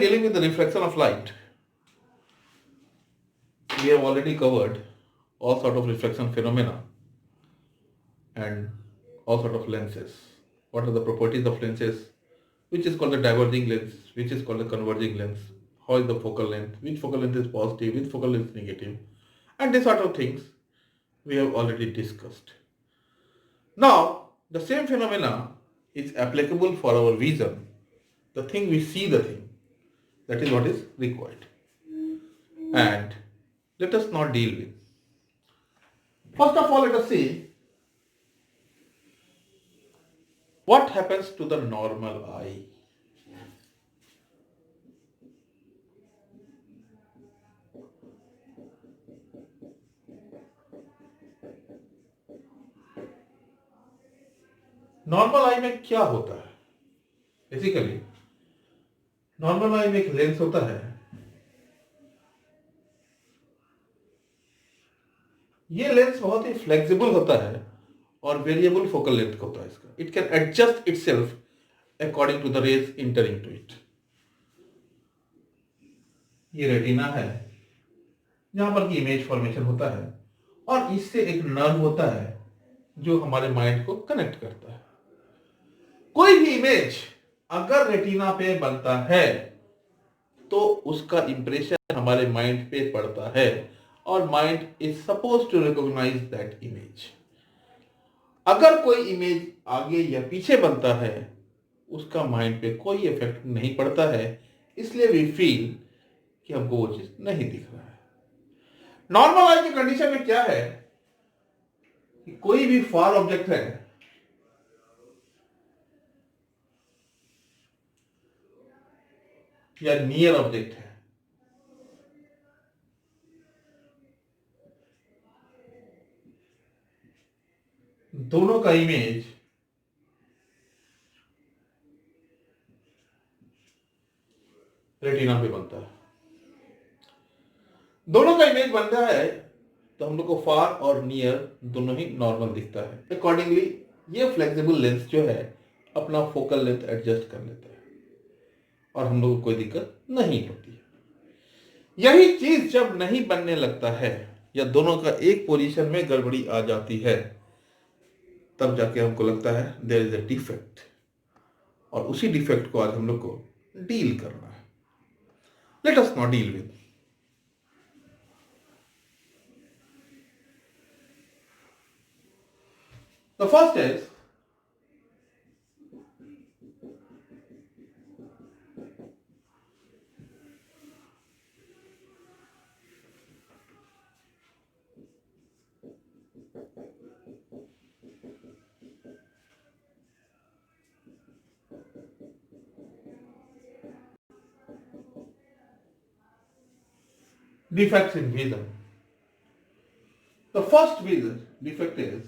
dealing with the reflection of light, we have already covered all sort of reflection phenomena and all sort of lenses. What are the properties of lenses? Which is called the diverging lens, which is called the converging lens. How is the focal length? Which focal length is positive? Which focal length is negative? And this sort of things we have already discussed. Now, the same phenomena is applicable for our vision. The thing we see the thing. That is what is required. And let us now deal with. First of all, let us see what happens to the normal eye. Normal eye में क्या होता है? Basically normal eye में एक lens होता है. ये lens बहुत ही फ्लेक्सिबल होता है और वेरिएबल फोकल लेंथ का होता है इसका. It can adjust itself according to the rays entering to it. ये रेटिना है जहां पर की इमेज फॉर्मेशन होता है और इससे एक नर्व होता है जो हमारे माइंड को कनेक्ट करता है. कोई भी इमेज अगर रेटिना पे बनता है तो उसका इंप्रेशन हमारे माइंड पे पड़ता है और mind is suppose to recognise that image. अगर कोई इमेज आगे या पीछे बनता है उसका माइंड पे कोई इफेक्ट नहीं पड़ता है, इसलिए वी फील कि हमको वो चीज नहीं दिख रहा है. नॉर्मल आई की कंडीशन में क्या है कि कोई भी फार ऑब्जेक्ट है या नियर ऑब्जेक्ट है, दोनों का इमेज रेटिना पे बनता है. दोनों का इमेज बनता है तो हम लोग को फार और नियर दोनों ही नॉर्मल दिखता है. अकॉर्डिंगली ये फ्लेक्सिबल लेंस जो है अपना फोकल लेंथ एडजस्ट कर लेता है और हम लोग को कोई दिक्कत नहीं होती है. यही चीज जब नहीं बनने लगता है या दोनों का एक पोजीशन में गड़बड़ी आ जाती है तब जाके हमको लगता है देयर इज अ डिफेक्ट और उसी डिफेक्ट को आज हम लोग को डील करना है. Let us not deal with. The first is defects in vision. The first vision defect is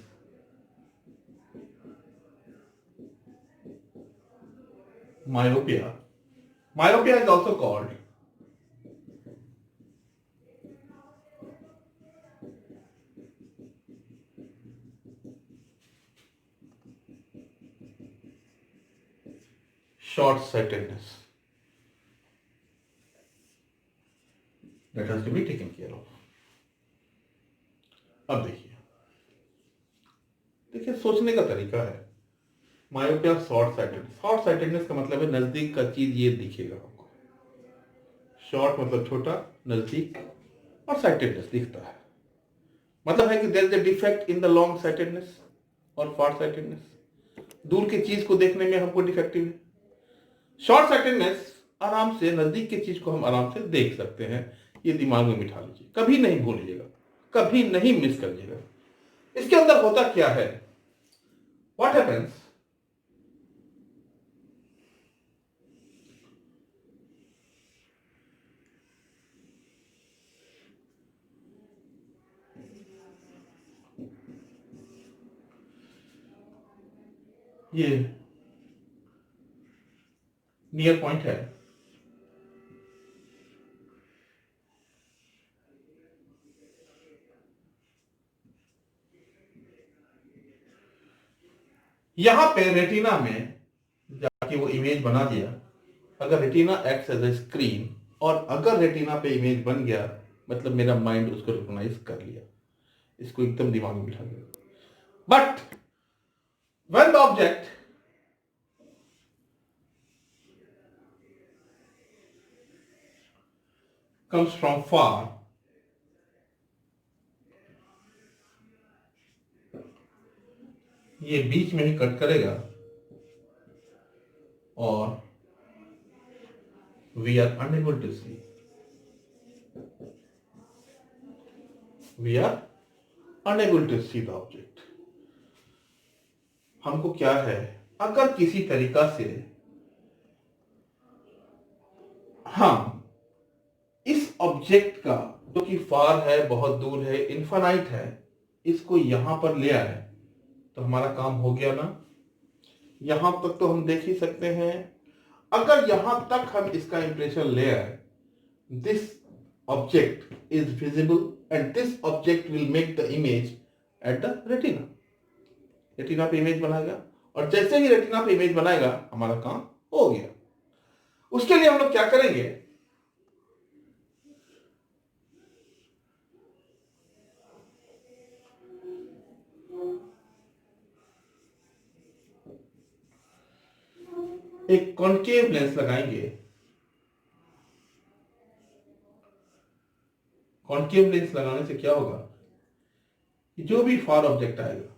myopia. Myopia is also called short-sightedness. That has to be taken care of. अब देखिए सोचने का तरीका है. Myopia short sightedness. Short sightedness का मतलब है नजदीक का चीज ये दिखेगा आपको. शॉर्ट मतलब छोटा, नजदीक, और साइटेडनेस दिखता है. मतलब है कि there is a defect in the long sightedness और फार साइटेडनेस. दूर की चीज को देखने में हमको डिफेक्टिव है. शॉर्ट साइटेडनेस आराम से नजदीक की चीज को हम आराम से देख सकते हैं. ये दिमाग में बिठा लीजिए, कभी नहीं भूलिएगा, कभी नहीं मिस करिएगा. इसके अंदर होता क्या है? What happens? ये नियर पॉइंट है. यहां पे रेटिना में जाके वो इमेज बना दिया अगर retina acts as a screen, और अगर रेटिना पे इमेज बन गया मतलब मेरा माइंड उसको रिकॉग्नाइज कर लिया, इसको एकदम दिमाग में बिठा दिया। But when the object comes from far, ये बीच में ही कट करेगा और we are unable to see, we are unable to see the object। हमको क्या है, अगर किसी तरीका से हम इस ऑब्जेक्ट का जो कि फार है, बहुत दूर है, इनफाइनाइट है, इसको यहां पर ले आए तो हमारा काम हो गया ना। यहां तक तो हम देख ही सकते हैं। अगर यहां तक हम इसका इंप्रेशन ले आए, this object is visible and this object will make the image at the retina. Retina पे इमेज बनाएगा और जैसे ही रेटिना पे इमेज बनाएगा हमारा काम हो गया। उसके लिए हम लोग क्या करेंगे, एक कॉन्केव लेंस लगाएंगे। कॉन्केव लेंस लगाने से क्या होगा, जो भी फार ऑब्जेक्ट आएगा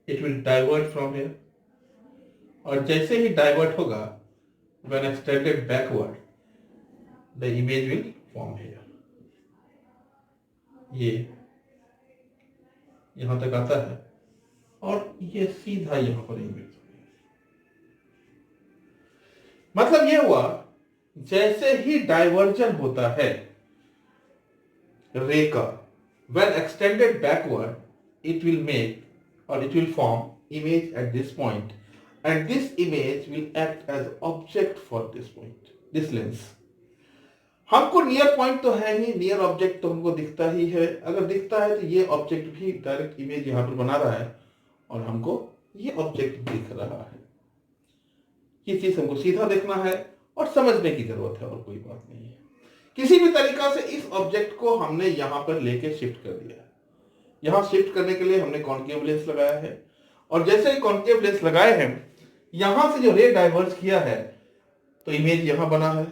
it will divert from here, और जैसे ही डाइवर्ट होगा when extended backward the image will form here. ये यहां तक आता है और ये सीधा यहां पर इमेज। मतलब ये हुआ, जैसे ही डाइवर्जन होता है रे का, when extended backward it will make or it will form image at this point, and this image will act as object for this point, this lens। हमको नियर पॉइंट तो है ही, नियर ऑब्जेक्ट तो हमको दिखता ही है। अगर दिखता है तो ये ऑब्जेक्ट भी डायरेक्ट इमेज यहां पर बना रहा है और हमको ये ऑब्जेक्ट दिख रहा है। ये चीज हमको सीधा देखना है और समझने की जरूरत है, और कोई बात नहीं है। किसी भी तरीका से इस ऑब्जेक्ट को हमने यहां पर लेके शिफ्ट कर दिया है। यहां शिफ्ट करने के लिए हमने कॉन्केव लेंस लगाया है, और जैसे ही कॉन्केव लेंस लगाए हैं, यहां से जो रे डाइवर्ज किया है तो इमेज यहां बना है,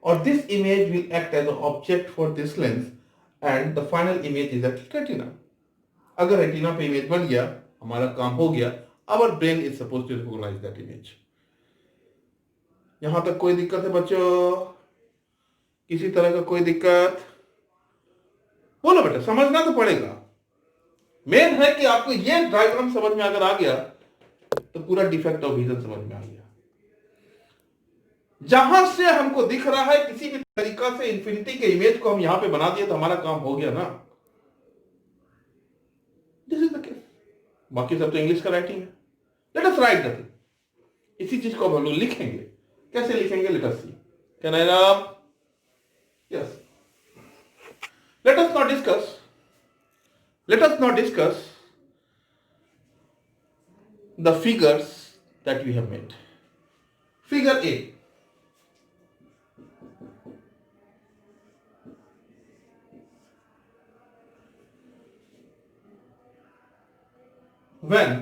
और this image will act as object for this lens and the final image is at retina. अगर रेटिना पे इमेज बन गया हमारा काम हो गया। Our brain is suppose to recognise that image. यहां तक कोई दिक्कत है बच्चों? किसी तरह का कोई दिक्कत? बोलो बेटा, समझना तो पड़ेगा। मेन है कि आपको ये डायग्राम समझ में अगर आ गया तो पूरा डिफेक्ट ऑफ विजन समझ में आ गया। जहां से हमको दिख रहा है किसी भी तरीका से इंफिनिटी के इमेज को हम यहां पे बना दिए तो हमारा काम हो गया ना। This is the case. बाकी सब तो इंग्लिश का राइटिंग है। Let us write the thing. इसी चीज को हम लोग लिखेंगे। कैसे लिखेंगे? Let us see. Can I write? Yes. Let us now discuss the figures that we have made. Figure A. When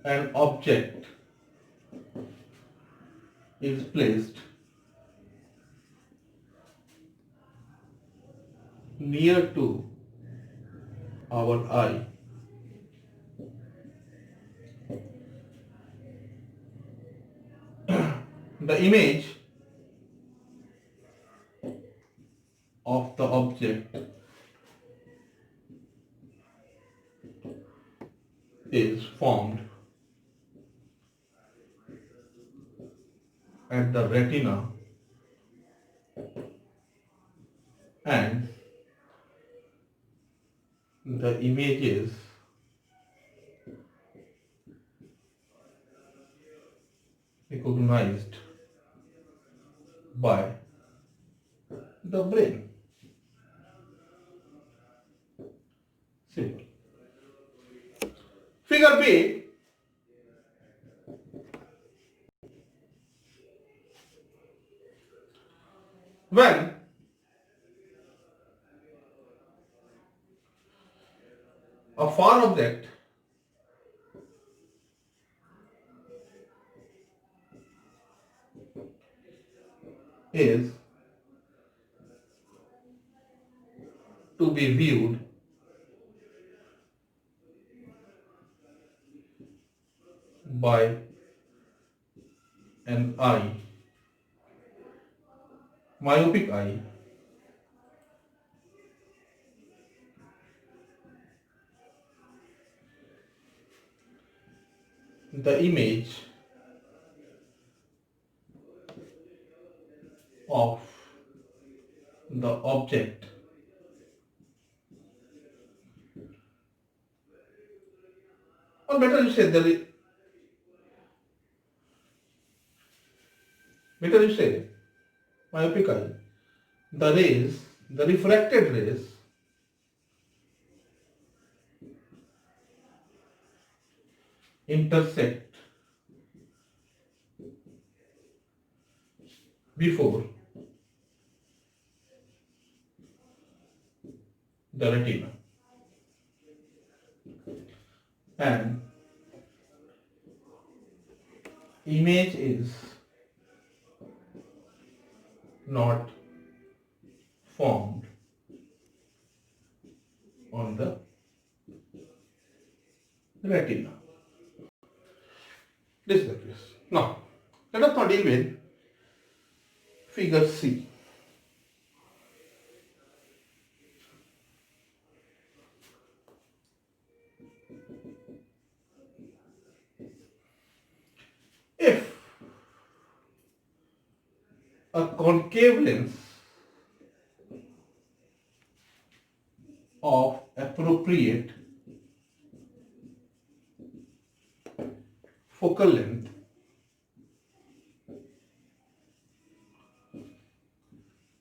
an object is placed near to our eye, the image of the object is formed at the retina and the image is recognized by the brain. Simple. Figure B, when a far object is to be viewed by an eye, myopic eye, the image of the object or better you say myopic eye, the refracted rays intersect before the retina and image is not formed on the retina. This is the case. Now, let us now deal with figure C. If a concave lens of appropriate focal length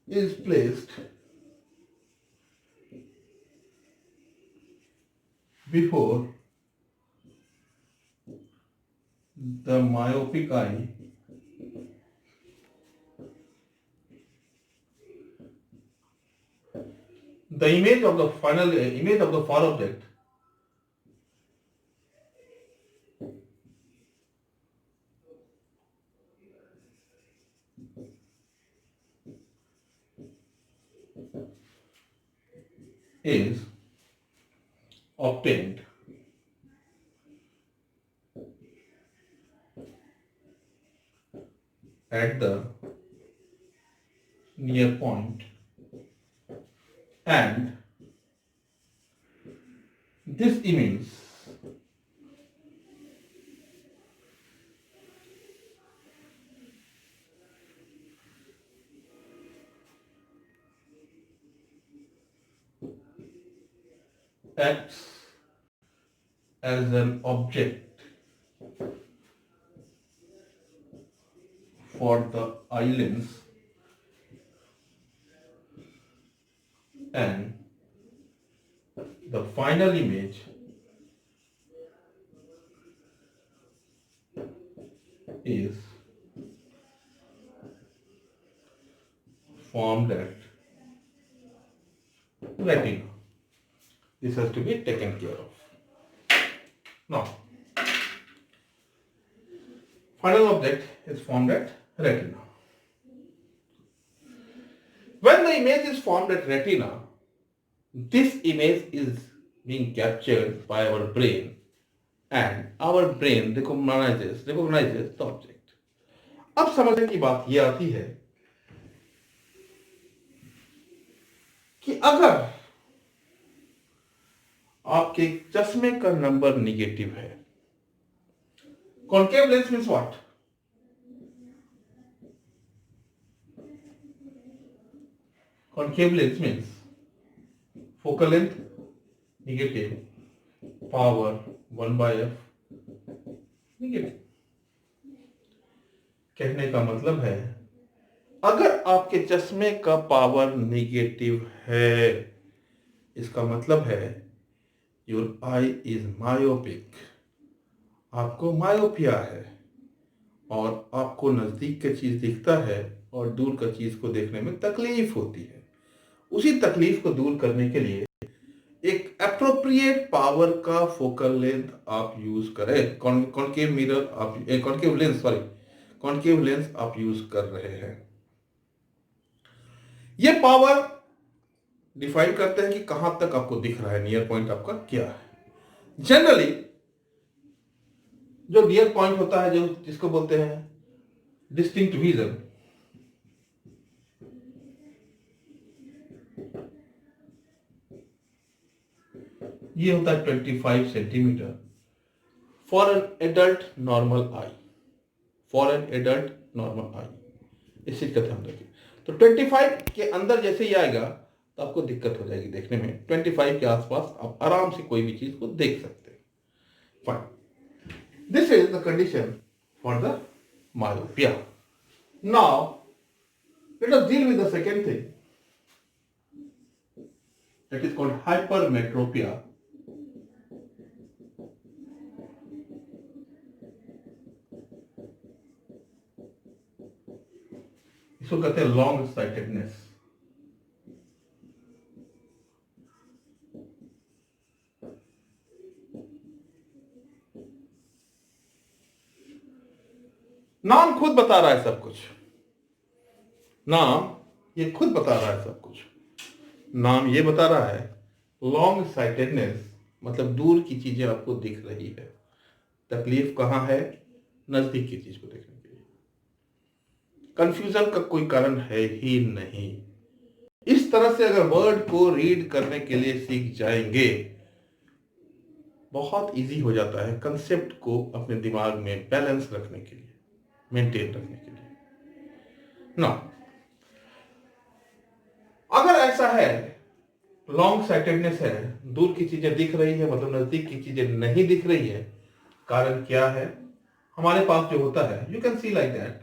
is placed before the myopic eye, the image of the far object is obtained at the near point and this image acts as an object for the eye lens and the final image is formed at retina. This has to be taken care of. Now, final object is formed at retina. When the image is formed at retina, this image is being captured by our brain and our brain recognizes the object. अब समझने की बात यह आती है कि अगर आपके चश्मे का नंबर निगेटिव है, concave lens means what? Concave lens means focal length negative, power 1 by f negative. कहने का मतलब है अगर आपके चश्मे का पावर नेगेटिव है, इसका मतलब है योर आई इज मायोपिक, आपको मायोपिया है और आपको नज़दीक की चीज़ दिखता है और दूर का चीज़ को देखने में तकलीफ होती है। उसी तकलीफ को दूर करने के लिए एक अप्रोप्रिएट पावर का फोकल लेंथ आप यूज करें, कॉन्केव मिरर आप concave lens, sorry concave lens आप यूज कर रहे हैं। ये पावर डिफाइन करते हैं कि कहां तक आपको दिख रहा है, नियर पॉइंट आपका क्या है। जनरली जो नियर पॉइंट होता है, जो जिसको बोलते हैं डिस्टिंक्ट विजन, ये होता है 25 centimetre for an adult normal eye, for an adult normal eye, इस चीज का ध्यान रखिए। तो 25 के अंदर जैसे ही आएगा तो आपको दिक्कत हो जाएगी देखने में। 25 के आसपास आप आराम से कोई भी चीज को देख सकते हैं। Fine, this is the condition for the myopia. Now let us deal with the second thing, that is called hypermetropia. इसको कहते हैं लॉन्ग साइटेडनेस। नाम खुद बता रहा है सब कुछ, नाम ये खुद बता रहा है सब कुछ। नाम ये बता रहा है लॉन्ग साइटेडनेस, मतलब दूर की चीजें आपको दिख रही है। तकलीफ कहां है? नजदीक की चीज को देखने के लिए। कंफ्यूजन का कोई कारण है ही नहीं। इस तरह से अगर वर्ड को रीड करने के लिए सीख जाएंगे, बहुत इजी हो जाता है कंसेप्ट को अपने दिमाग में बैलेंस रखने के लिए, मेंटेन रखने के लिए ना। अगर ऐसा है, लॉन्ग साइटेडनेस है, दूर की चीजें दिख रही है, मतलब नजदीक की चीजें नहीं दिख रही है, कारण क्या है? हमारे पास जो होता है, you can see like that,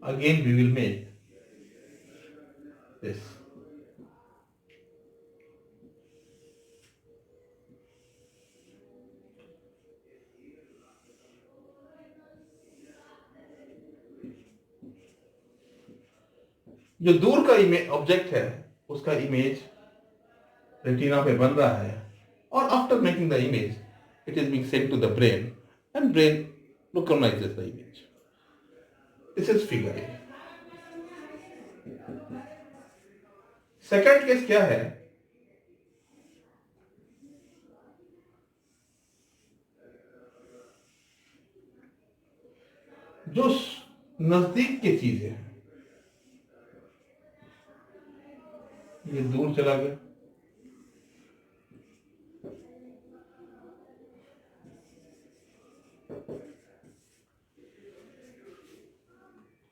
again we will make this, जो दूर का इमेज ऑब्जेक्ट है उसका इमेज रेटिना पे बन रहा है, और after making the image it is being sent to the brain and brain recognises the image. This is figure A. Second case क्या है? जो नजदीक की चीजें हैं, ये दूर चला गया,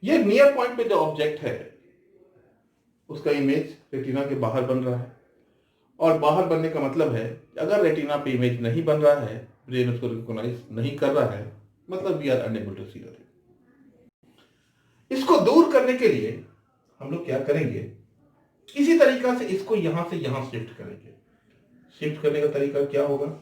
ये नियर पॉइंट पे जो ऑब्जेक्ट है उसका इमेज रेटिना के बाहर बन रहा है। और बाहर बनने का मतलब है अगर रेटिना पे इमेज नहीं बन रहा है, ब्रेन उसको रिकॉग्नाइज नहीं कर रहा है, मतलब we are unable to see the thing. इसको दूर करने के लिए हम लोग क्या करेंगे? इसी तरीका से इसको यहां से यहां शिफ्ट करेंगे। शिफ्ट करने का तरीका क्या होगा?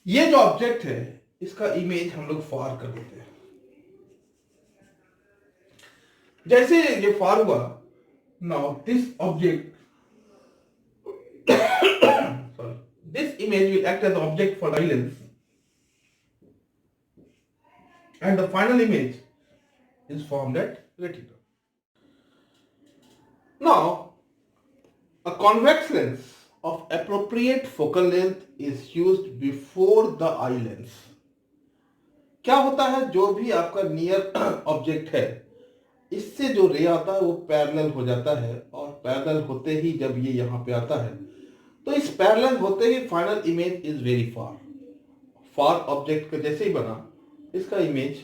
ये जो ऑब्जेक्ट है इसका इमेज हम लोग फार कर देते हैं। जैसे ये फार हुआ, now this object sorry, this image will act as the object for the lens, and the final image is formed at retina. Now, a convex lens of appropriate focal length is used before the eye lens. क्या होता है? जो भी आपका near object है, इससे जो रे आता है वो पैरेलल हो जाता है, और पैरेलल होते ही जब ये यहां पे आता है तो इस पैरेलल होते ही final image is very far. Far object का जैसे ही बना, इसका इमेज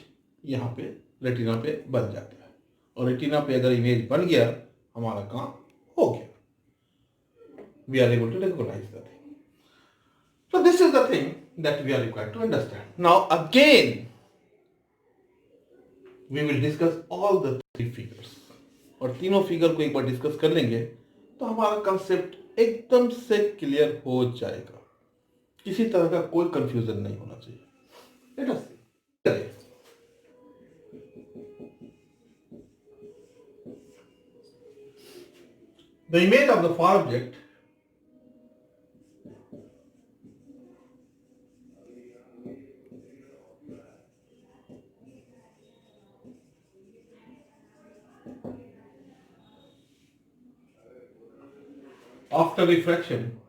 यहाँ पे रेटिना पे बन जाता है, और रेटिना पे अगर इमेज बन गया, हमारा काम हो गया. We are able to recognize the thing. So this is the thing that we are required to understand. Now again, we will discuss all the three figures. और तीनों फिगर को एक बार डिस्कस कर लेंगे तो हमारा कंसेप्ट एकदम से क्लियर हो जाएगा. किसी तरह का कोई कंफ्यूजन नहीं होना चाहिए. Let us see. The image of the far object after refraction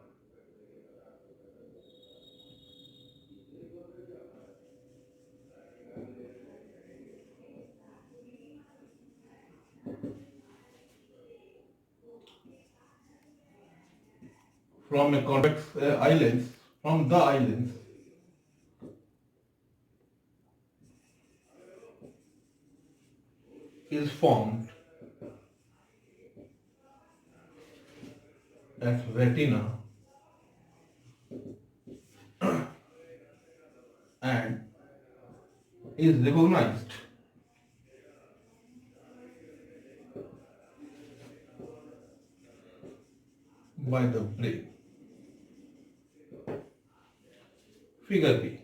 from a convex eye lens, from the eye lens, is formed at retina and is recognized by the brain. Figure B.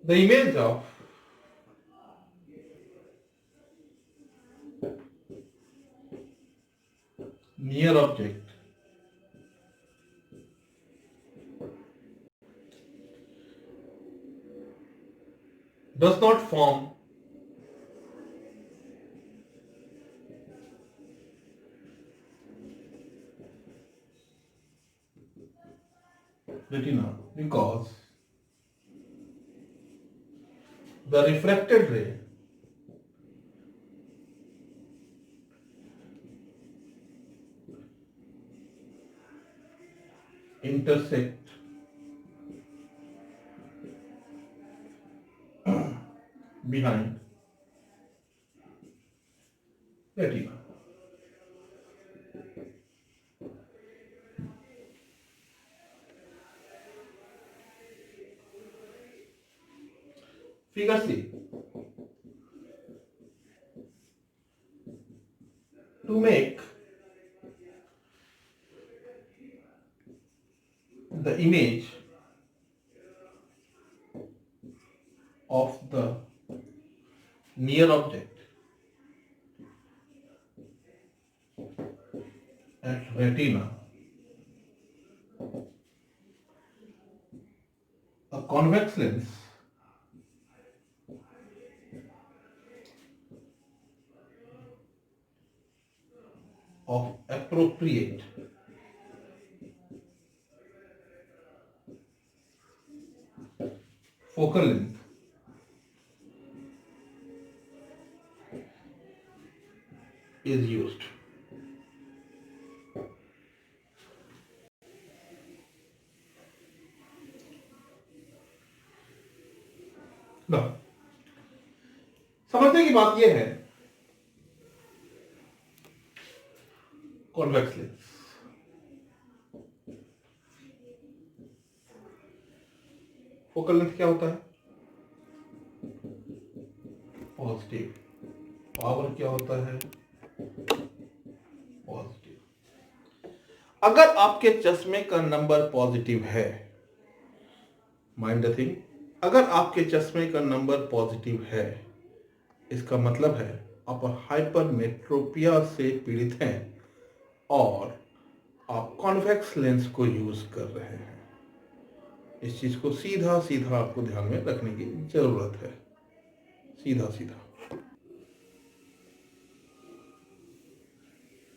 The image of near object does not form retina because the refracted ray intersect behind retina. Figure C. To make the image of the near object at retina, a convex lens of appropriate focal length is used. Now, समझने की बात यह है, convex lens. Focal length क्या होता है? Positive. Power क्या होता है? पॉजिटिव. अगर आपके चश्मे का नंबर पॉजिटिव है, माइंड द थिंग, अगर आपके चश्मे का नंबर पॉजिटिव है, इसका मतलब है आप हाइपरमेट्रोपिया से पीड़ित हैं और आप कॉन्वेक्स लेंस को यूज कर रहे हैं. इस चीज को सीधा सीधा आपको ध्यान में रखने की जरूरत है. सीधा सीधा.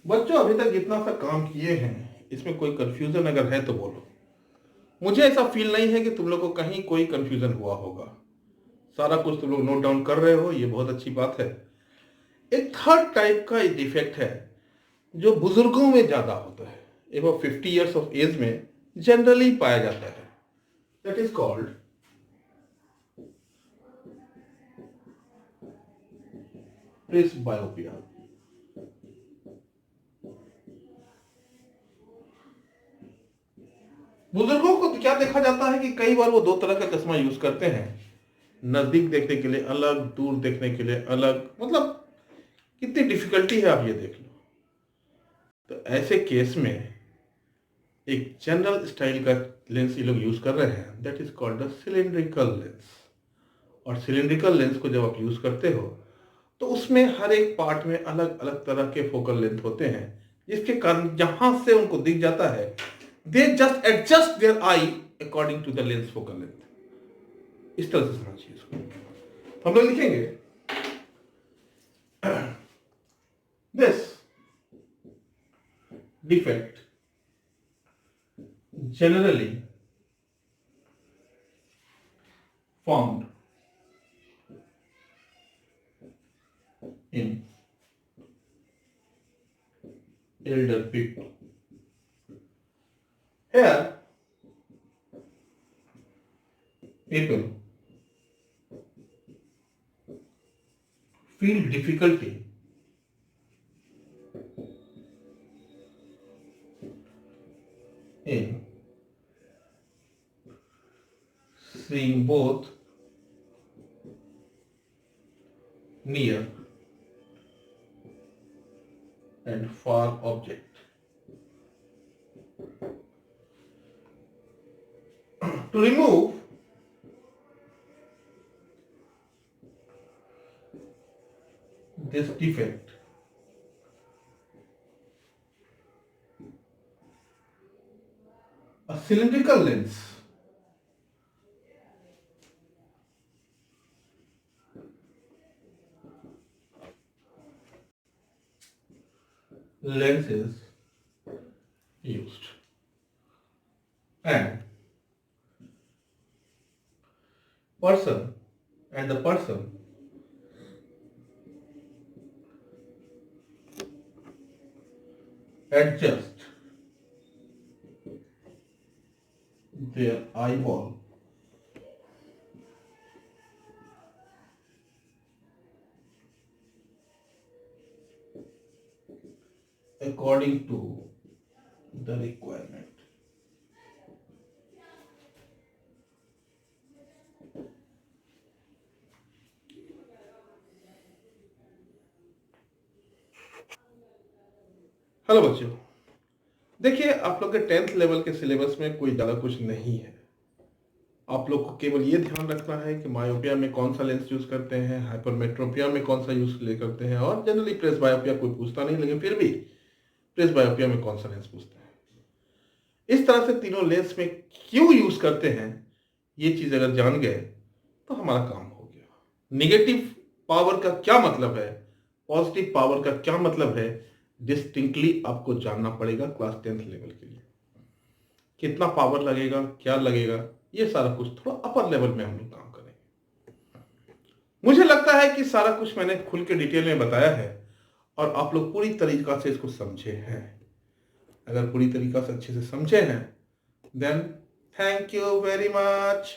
बच्चों, अभी तक जितना सा काम किए हैं, इसमें कोई कंफ्यूजन अगर है तो बोलो. मुझे ऐसा फील नहीं है कि तुम लोग को कहीं कोई कंफ्यूजन हुआ होगा. सारा कुछ तुम लोग नोट डाउन कर रहे हो, ये बहुत अच्छी बात है. एक थर्ड टाइप का डिफेक्ट है जो बुजुर्गों में ज्यादा होता है. एबव 50 ईयर्स ऑफ एज में जनरली पाया जाता है. that is called presbyopia. बुजुर्गों को क्या देखा जाता है कि कई बार वो दो तरह का चश्मा यूज करते हैं, नजदीक देखने के लिए अलग, दूर देखने के लिए अलग, मतलब कितनी डिफिकल्टी है आप ये देख लो। तो ऐसे केस में एक जनरल स्टाइल का लेंस ये लोग यूज कर रहे हैं, that is called the cylindrical lens. और सिलिंड्रिकल लेंस को जब आप यूज करते हो तो उसमें हर एक पार्ट में अलग अलग तरह के फोकल लेंथ होते हैं, जिसके कारण जहां से उनको दिख जाता है, they just adjust their eye according to the lens focal length. इस तरह से समझिए इसको। तो हम लोग लिखेंगे this defect generally found in elder people. Here, people feel difficulty in seeing both near and far object. To remove this defect, a cylindrical lens is used, and the person adjust their eyeball according to the requirement. Hello बच्चों, देखिए आप लोग के 10th level के syllabus में कोई ज़्यादा कुछ नहीं है। आप लोग को केवल ये ध्यान रखना है कि मायोपिया में कौन सा लेंस यूज करते हैं, हाइपरमेट्रोपिया में कौन सा यूज ले करते हैं, और जनरली प्रेसबायोपिया कोई पूछता नहीं, लेकिन फिर भी प्रेसबायोपिया में कौन सा लेंस पूछते हैं। इस तरह से तीनों लेंस में क्यों यूज करते हैं, ये चीज अगर जान गए तो हमारा काम हो गया। निगेटिव पावर का क्या मतलब है, पॉजिटिव पावर का क्या मतलब है, डिस्टिंक्टली आपको जानना पड़ेगा क्लास 10th लेवल के लिए। कितना पावर लगेगा, क्या लगेगा, ये सारा कुछ थोड़ा अपर लेवल में हम लोग काम करेंगे। मुझे लगता है कि सारा कुछ मैंने खुल के डिटेल में बताया है और आप लोग पूरी तरीका से इसको समझे हैं। अगर पूरी तरीका से अच्छे से समझे हैं, then thank you very much.